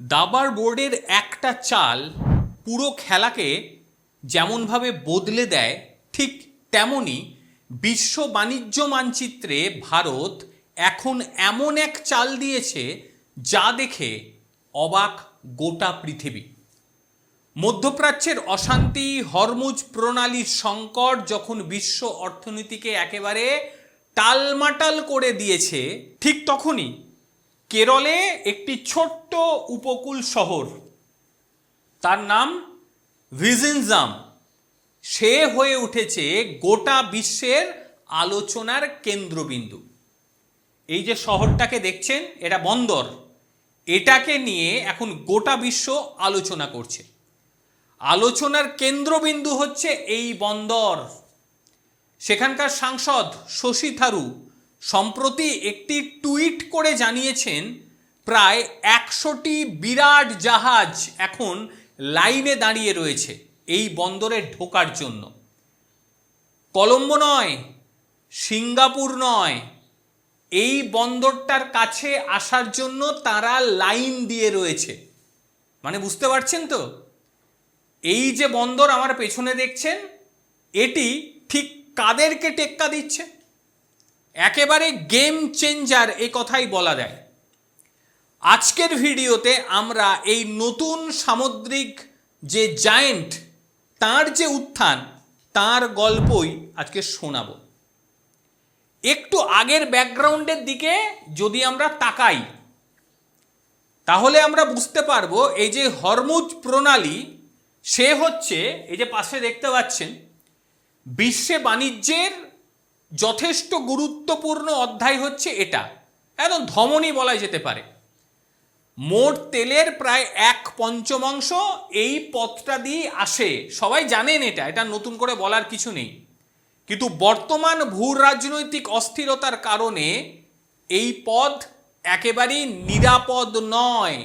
দাবার বোর্ডের একটা চাল পুরো খেলাকে যেমনভাবে বদলে দেয়, ঠিক তেমনই বিশ্ব বাণিজ্য মানচিত্রে ভারত এখন এমন এক চাল দিয়েছে যা দেখে অবাক গোটা পৃথিবী। মধ্যপ্রাচ্যের অশান্তি, হরমুজ প্রণালীর সংকট যখন বিশ্ব অর্থনীতিকে একেবারে টালমাটাল করে দিয়েছে, ঠিক তখনই কেরলে একটি ছোট্ট উপকূল শহর, তার নাম ভিজিনজাম, সে হয়ে উঠেছে গোটা বিশ্বের আলোচনার কেন্দ্রবিন্দু। এই যে শহরটাকে দেখছেন, এটা বন্দর, এটাকে নিয়ে এখন গোটা বিশ্ব আলোচনা করছে। আলোচনার কেন্দ্রবিন্দু হচ্ছে এই বন্দর। সেখানকার সাংসদ শশী থারুর সম্প্রতি একটি টুইট করে জানিয়েছেন প্রায় 100টি বিরাট জাহাজ এখন লাইনে দাঁড়িয়ে রয়েছে এই বন্দরে ঢোকার জন্য। কলম্বো নয়, সিঙ্গাপুর নয়, এই বন্দরটার কাছে আসার জন্য তারা লাইন দিয়ে রয়েছে। মানে বুঝতে পারছেন তো, এই যে বন্দর আমার পেছনে দেখছেন, এটি ঠিক কাদেরকে টেক্কা দিচ্ছে? একেবারে গেম চেঞ্জার এই কথাই বলা যায়। আজকের ভিডিওতে আমরা এই নতুন সামুদ্রিক যে জায়েন্ট, তার যে উত্থান, তার গল্পই আজকে শোনাবো। একটু আগের ব্যাকগ্রাউন্ডের দিকে যদি আমরা তাকাই, তাহলে আমরা বুঝতে পারবো এই যে হরমুজ প্রণালী, সে হচ্ছে এই যে পাশে দেখতে পাচ্ছেন, বিশ্বে বাণিজ্যের যথেষ্ট গুরুত্বপূর্ণ অধ্যায় হচ্ছে এটা, একদম ধমনী বলা যেতে পারে। মোট তেলের প্রায় 1/5 এই পথটা দিয়ে আসে। সবাই জানেন এটা নতুন করে বলার কিছু নেই। কিন্তু বর্তমান ভূ রাজনৈতিক অস্থিরতার কারণে এই পথ একেবারেই নিরাপদ নয়।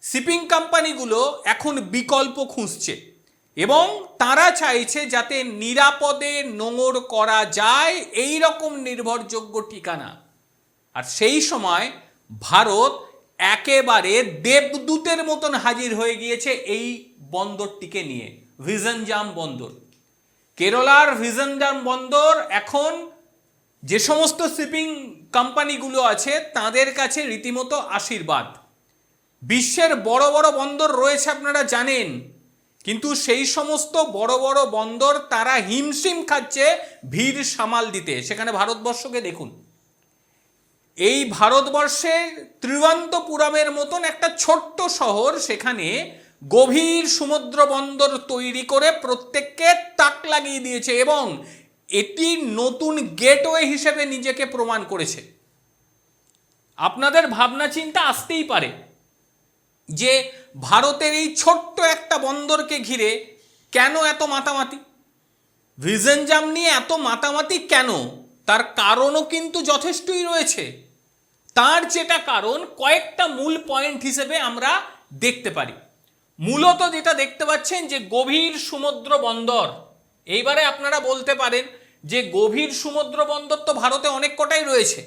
শিপিং কোম্পানিগুলো এখন বিকল্প খুঁজছে এবং তারা চাইছে যাতে নিরাপদে নোঙর করা যায় এই রকম নির্ভরযোগ্য ঠিকানা। আর সেই সময় ভারত একেবারে দেবদূতের মতন হাজির হয়ে গিয়েছে এই বন্দরটিকে নিয়ে, ভিজিনজাম বন্দর। কেরালার ভিজিনজাম বন্দর এখন যে সমস্ত শিপিং কোম্পানিগুলো আছে তাদের কাছে রীতিমতো আশীর্বাদ। বিশ্বের বড় বড় বন্দর রয়েছে আপনারা জানেন, কিন্তু সেই সমস্ত বড় বড় বন্দর তারা হিমশিম খাচ্ছে ভিড় সামাল দিতে। সেখানে ভারতবর্ষকে দেখুন, এই ভারতবর্ষের ত্রিবান্তপুরমের মতন একটা ছোট্ট শহর, সেখানে গভীর সমুদ্র বন্দর তৈরি করে প্রত্যেককে তাক লাগিয়ে দিয়েছে এবং এটি নতুন গেটওয়ে হিসেবে নিজেকে প্রমাণ করেছে। আপনাদের ভাবনা চিন্তা আসতেই পারে যে ভারতের এই ছোট্ট একটা বন্দরকে ঘিরে কেন এত মাতামাতি, ভিজিনজাম নিয়ে এত মাতামাতি কেন? তার কারণও কিন্তু যথেষ্টই রয়েছে। তার যেটা কারণ, কয়েকটা মূল পয়েন্ট হিসেবে আমরা দেখতে পারি। মূলত যেটা দেখতে পাচ্ছেন যে গভীর সমুদ্র বন্দর, এইবারে আপনারা বলতে পারেন যে গভীর সমুদ্র বন্দর তো ভারতে অনেক কটাই রয়েছে।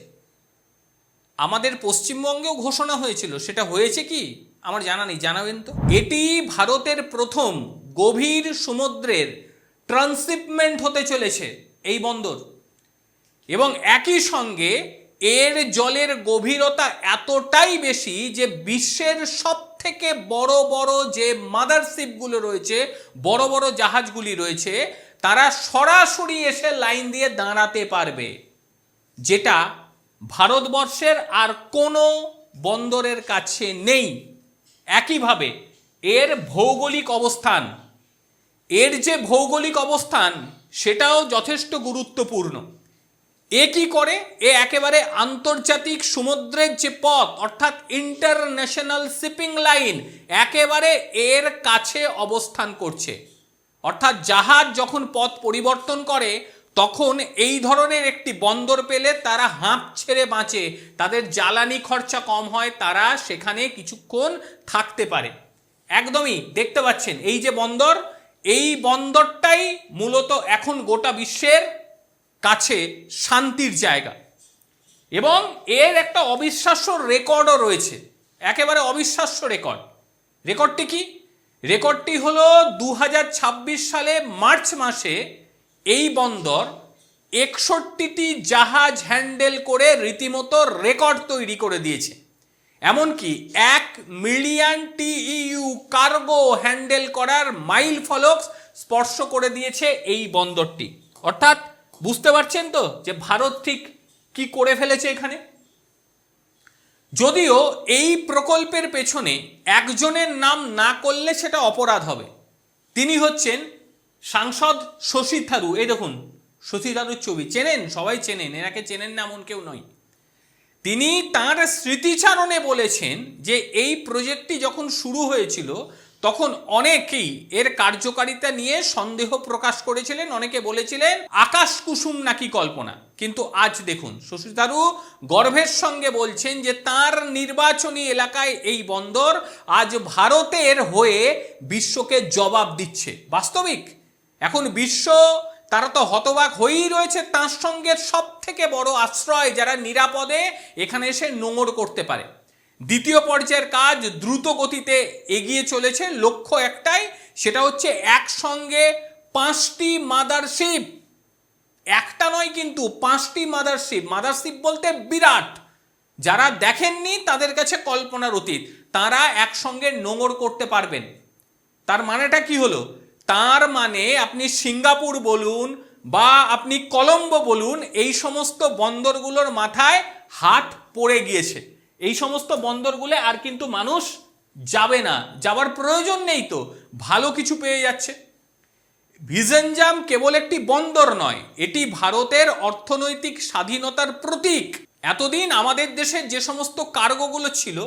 আমাদের পশ্চিমবঙ্গেও ঘোষণা হয়েছিল, সেটা হয়েছে কি আমার জানা নেই, জানাবেন তো। এটি ভারতের প্রথম গভীর সমুদ্রের ট্রান্সশিপমেন্ট হতে চলেছে এই বন্দর, এবং একই সঙ্গে এর জলের গভীরতা এতটাই বেশি যে বিশ্বের সব থেকে বড় বড় যে মাদারশিপগুলো রয়েছে, বড় বড় জাহাজগুলি রয়েছে, তারা সরাসরি এসে লাইন দিয়ে দাঁড়াতে পারবে, যেটা ভারতবর্ষের আর কোনো বন্দরের কাছে নেই। একইভাবে এর ভৌগোলিক অবস্থান, এর যে ভৌগোলিক অবস্থান সেটাও যথেষ্ট গুরুত্বপূর্ণ। এ কি করে? এ একেবারে আন্তর্জাতিক সমুদ্রের যে পথ, অর্থাৎ ইন্টারন্যাশনাল শিপিং লাইন, একেবারে এর কাছে অবস্থান করছে। অর্থাৎ জাহাজ যখন পথ পরিবর্তন করে তখন এই ধরনের একটি বন্দর পেলে তারা হাঁপ ছেড়ে বাঁচে, তাদের জ্বালানি খরচা কম হয়, তারা সেখানে কিছুক্ষণ থাকতে পারে। একদমই দেখতে পাচ্ছেন এই যে বন্দর, এই বন্দরটাই মূলত এখন গোটা বিশ্বের কাছে শান্তির জায়গা। এবং এর একটা অবিশ্বাস্য রেকর্ডও রয়েছে, একেবারে অবিশ্বাস্য রেকর্ড। রেকর্ডটি কি? রেকর্ডটি হলো 2026 সালে মার্চ মাসে এই বন্দর 61টি জাহাজ হ্যান্ডেল করে রীতিমতো রেকর্ড তৈরি করে দিয়েছে। এমনকি 1 মিলিয়ন TEU কার্গো হ্যান্ডেল করার মাইল ফলক স্পর্শ করে দিয়েছে এই বন্দরটি। অর্থাৎ বুঝতে পারছেন তো যে ভারত ঠিক কি করে ফেলেছে এখানে। যদিও এই প্রকল্পের পেছনে একজনের নাম না করলে সেটা অপরাধ হবে। তিনি হচ্ছেন সাংসদ শশী থারুর। এই দেখুন শশী থারুর ছবি, চেনেন? সবাই চেনেন, এনাকে চেনেন না এমন কেউ নয়। তিনি তার স্মৃতিচারণে বলেছেন যে এই প্রজেক্টটি যখন শুরু হয়েছিল তখন অনেকেই এর কার্যকারিতা নিয়ে সন্দেহ প্রকাশ করেছিলেন, অনেকে বলেছিলেন আকাশ কুসুম নাকি কল্পনা। কিন্তু আজ দেখুন শশী থারুর গর্বের সঙ্গে বলছেন যে তার নির্বাচনী এলাকায় এই বন্দর আজ ভারতের হয়ে বিশ্বকে জবাব দিচ্ছে। বাস্তবিক এখন বিশ্ব তারা তো হতবাক হয়েই রয়েছে, তার সঙ্গে সব থেকে বড় আশ্রয় যারা নিরাপদে এখানে এসে নোঙর করতে পারে। দ্বিতীয় পর্যায়ের কাজ দ্রুত গতিতে এগিয়ে চলেছে, লক্ষ্য একটাই, সেটা হচ্ছে একসঙ্গে 5টি মাদারশিপ, একটা নয় কিন্তু 5টি মাদারশিপ। মাদারশিপ বলতে বিরাট, যারা দেখেননি তাদের কাছে কল্পনার অতীত, তারা একসঙ্গে নোঙর করতে পারবেন। তার মানেটা কি হলো? তার মানে আপনি সিঙ্গাপুর বলুন বা আপনি কলম্বো বলুন, এই সমস্ত বন্দরগুলোর মাথায় হাত পড়ে গিয়েছে। এই সমস্ত বন্দরগুলো আর কিন্তু মানুষ যাবে না, যাওয়ার প্রয়োজন নেই, তো ভালো কিছু পেয়ে যাচ্ছে। ভিজেনজাম কেবল একটি বন্দর নয়, এটি ভারতের অর্থনৈতিক স্বাধীনতার প্রতীক। এতদিন আমাদের দেশে যে সমস্ত কার্গোগুলো ছিল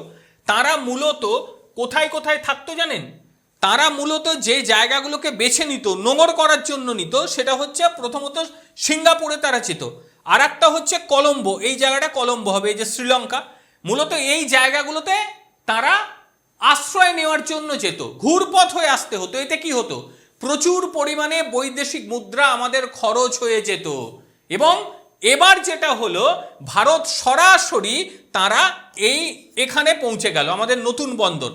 তারা মূলত কোথায় কোথায় থাকতো জানেন? তারা মূলত যে জায়গাগুলোকে বেছে নিত নোঙর করার জন্য নিত, সেটা হচ্ছে প্রথমত সিঙ্গাপুরে তারা যেত, আর একটা হচ্ছে কলম্বো, এই জায়গাটা কলম্বো হবে, এই যে শ্রীলঙ্কা, মূলত এই জায়গাগুলোতে তারা আশ্রয় নেওয়ার জন্য যেত, ঘুরপথ হয়ে আসতে হতো। এতে কি হতো? প্রচুর পরিমাণে বৈদেশিক মুদ্রা আমাদের খরচ হয়ে যেত। এবং এবার যেটা হলো, ভারত সরাসরি তারা এখানে পৌঁছে গেল, আমাদের নতুন বন্দর।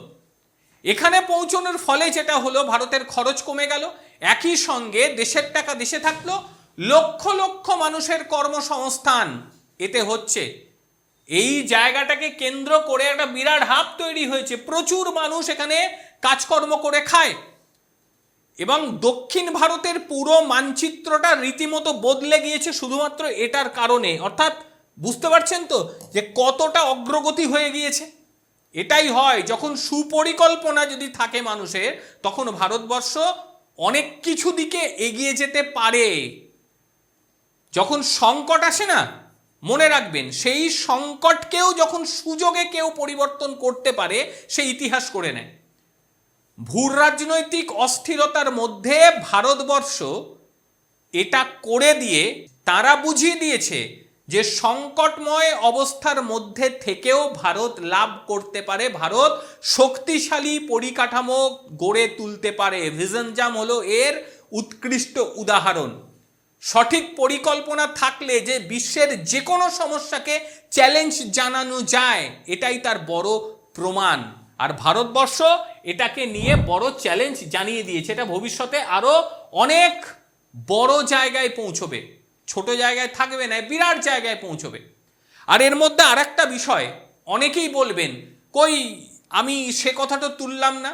এখানে পৌঁছানোর ফলে যেটা হলো, ভারতের খরচ কমে গেল, একই সঙ্গে দেশের টাকা দেশে থাকলো, লক্ষ লক্ষ মানুষের কর্মসংস্থান এতে হচ্ছে। এই জায়গাটাকে কেন্দ্র করে একটা বিরাট হাব তৈরি হয়েছে, প্রচুর মানুষ এখানে কাজকর্ম করে খায়। এবং দক্ষিণ ভারতের পুরো মানচিত্রটা রীতিমতো বদলে গিয়েছে শুধুমাত্র এটার কারণে। অর্থাৎ বুঝতে পারছেন তো যে কতটা অগ্রগতি হয়ে গিয়েছে। এটাই হয় যখন সুপরিকল্পনা যদি থাকে মানুষের, তখন ভারতবর্ষ অনেক কিছু দিকে এগিয়ে যেতে পারে। যখন সংকট আসে না, মনে রাখবেন সেই সংকটকেও যখন সুযোগে কেউ পরিবর্তন করতে পারে, সে ইতিহাস করে নেয়। ভূ রাজনৈতিক অস্থিরতার মধ্যে ভারতবর্ষ এটা করে দিয়ে তারা বুঝিয়ে দিয়েছে যে সংকটময় অবস্থার মধ্যে থেকেও ভারত লাভ করতে পারে, ভারত শক্তিশালী পরিকাঠামো গড়ে তুলতে পারে। ভিজেনজাম হলো এর উৎকৃষ্ট উদাহরণ। সঠিক পরিকল্পনা থাকলে যে বিশ্বের যে কোনো সমস্যাকে চ্যালেঞ্জ জানানো যায়, এটাই তার বড় প্রমাণ। আর ভারতবর্ষ এটাকে নিয়ে বড় চ্যালেঞ্জ জানিয়ে দিয়েছে। এটা ভবিষ্যতে আরো অনেক বড় জায়গায় পৌঁছবে, ছোট জায়গায় থাকবে না, বিরাট জায়গায় পৌঁছবে। আর এর মধ্যে আর একটা বিষয়, অনেকেই বলবেন কই আমি সে কথাটা তুললাম না,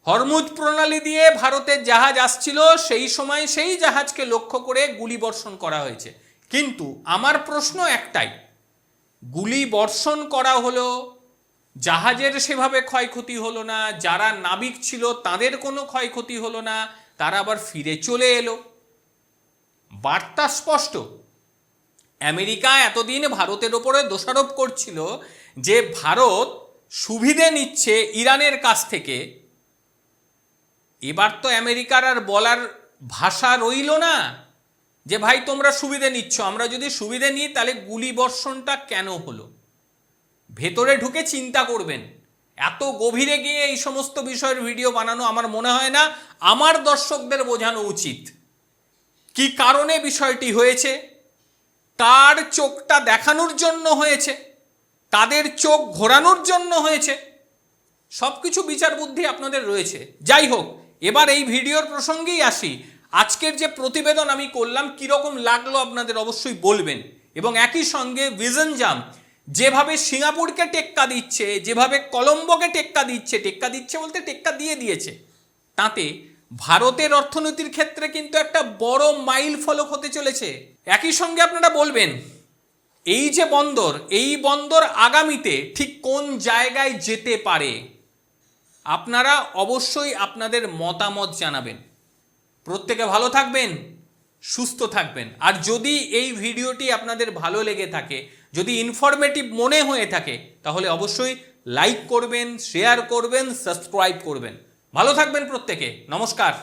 হরমুজ প্রণালী দিয়ে ভারতের জাহাজ আসছিল, সেই সময় সেই জাহাজকে লক্ষ্য করে গুলি বর্ষণ করা হয়েছে। কিন্তু আমার প্রশ্ন একটাই, গুলি বর্ষণ করা হলো, জাহাজের সেভাবে ক্ষয়ক্ষতি হলো না, যারা নাবিক ছিল তাদের কোনো ক্ষয়ক্ষতি হলো না, তারা আবার ফিরে চলে এলো। বার্তা স্পষ্ট। আমেরিকা এতদিন ভারতের ওপরে দোষারোপ করছিল যে ভারত সুবিধে নিচ্ছে ইরানের কাছ থেকে। এবার তো আমেরিকার আর বলার ভাষা রইল না যে ভাই তোমরা সুবিধে নিচ্ছ, আমরা যদি সুবিধে নিই তাহলে গুলি বর্ষণটা কেন হলো। ভেতরে ঢুকে চিন্তা করবেন। এত গভীরে গিয়ে এই সমস্ত বিষয়ের ভিডিও বানানো আমার মনে হয় না আমার দর্শকদের বোঝানো উচিত। কি কারণে বিষয়টি হয়েছে, কার চোখটা দেখানোর জন্য হয়েছে, কাদের চোখ ঘোরানোর জন্য হয়েছে, সব কিছু বিচার বুদ্ধি আপনাদের রয়েছে। যাই হোক, এবার এই ভিডিওর প্রসঙ্গেই আসি। আজকের যে প্রতিবেদন আমি করলাম কীরকম লাগলো আপনাদের অবশ্যই বলবেন। এবং একই সঙ্গে ভিশন জাম্প যেভাবে সিঙ্গাপুরকে টেক্কা দিচ্ছে, যেভাবে কলম্বোকে টেক্কা দিচ্ছে বলতে টেক্কা দিয়ে দিয়েছে, তাতে ভারতের অর্থনীতির ক্ষেত্রে কিন্তু একটা বড় মাইল ফলক হতে চলেছে। একই সঙ্গে আপনারা বলবেন এই যে বন্দর, এই বন্দর আগামীতে ঠিক কোন জায়গায় যেতে পারে। আপনারা অবশ্যই আপনাদের মতামত জানাবেন। প্রত্যেকে ভালো থাকবেন, সুস্থ থাকবেন। আর যদি এই ভিডিওটি আপনাদের ভালো লেগে থাকে, যদি ইনফরমেটিভ মনে হয়ে থাকে, তাহলে অবশ্যই লাইক করবেন, শেয়ার করবেন, সাবস্ক্রাইব করবেন। ভালো থাকবেন প্রত্যেকে। নমস্কার।